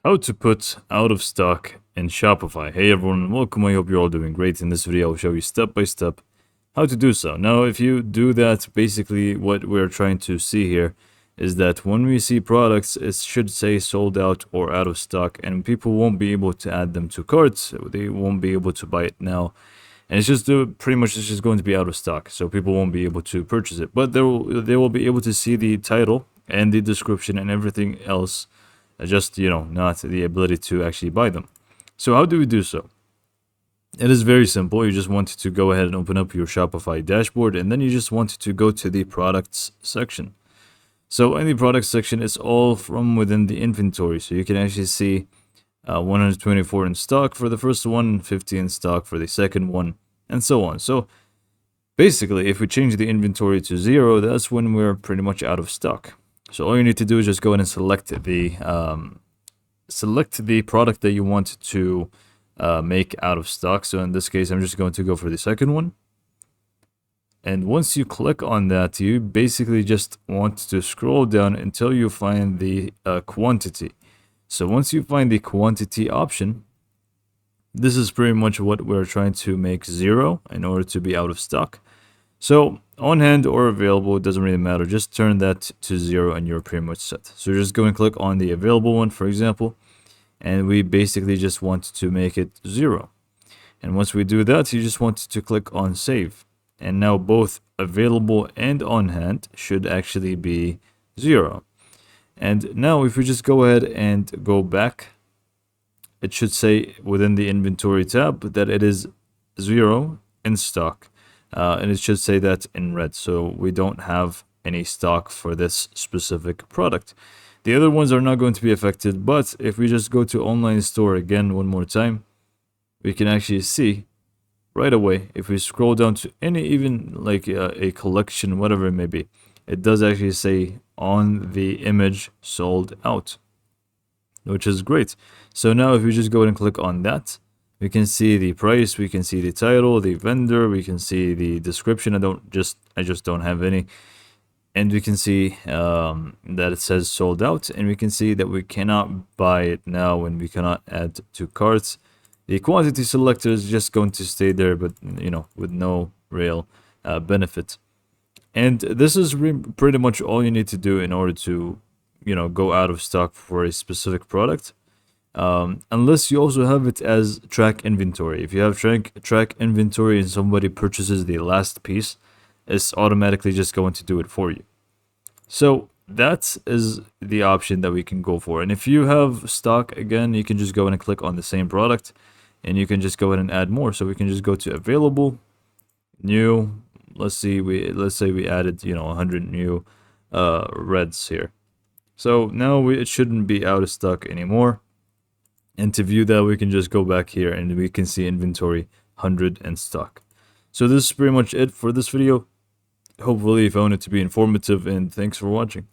How to put out of stock in Shopify. Hey everyone, welcome. I hope you're all doing great. In this video, I'll show you step by step how to do so. Now, if you do that, basically what we're trying to see here is that when we see products, it should say sold out or out of stock, and people won't be able to add them to carts. They won't be able to buy it now. And it's just pretty much it's just going to be out of stock, so people won't be able to purchase it. But they will be able to see the title and the description and everything else, just not the ability to actually buy them. So how do we do so? It is very simple. You just want to go ahead and open up your Shopify dashboard, and then you just want to go to the products section. So in the products section, it's all from within the inventory, so you can actually see 124 in stock for the first one, 50 in stock for the second one, and so on. So basically, if we change the inventory to 0, that's when we're pretty much out of stock. So all you need to do is just go ahead and select the product that you want to make out of stock. So in this case, I'm just going to go for the second one. And once you click on that, you basically just want to scroll down until you find the quantity. So once you find the quantity option, this is pretty much what we're trying to make 0 in order to be out of stock. So on hand or available, it doesn't really matter. Just turn that to 0 and you're pretty much set. So just go and click on the available one, for example, and we basically just want to make it 0. And once we do that, you just want to click on save. And now both available and on hand should actually be 0. And now if we just go ahead and go back, it should say within the inventory tab that it is 0 in stock. And it should say that in red, so we don't have any stock for this specific product. The other ones are not going to be affected, but if we just go to online store again one more time, we can actually see right away, if we scroll down to any, even like a collection, whatever it may be, it does actually say on the image sold out, which is great. So now if we just go ahead and click on that, we can see the price, we can see the title, the vendor, we can see the description. I just don't have any. And we can see that it says sold out, and we can see that we cannot buy it now and we cannot add to carts. The quantity selector is just going to stay there, but with no real benefit. And this is pretty much all you need to do in order to go out of stock for a specific product. Unless you also have it as track inventory. If you have track inventory and somebody purchases the last piece, it's automatically just going to do it for you. So that is the option that we can go for. And if you have stock, again, you can just go in and click on the same product, and you can just go ahead and add more. So we can just go to available, new. Let's say we added 100 new reds here. So now it shouldn't be out of stock anymore. And to view that, we can just go back here and we can see inventory 100 in stock. So this is pretty much it for this video. Hopefully you found it to be informative, and thanks for watching.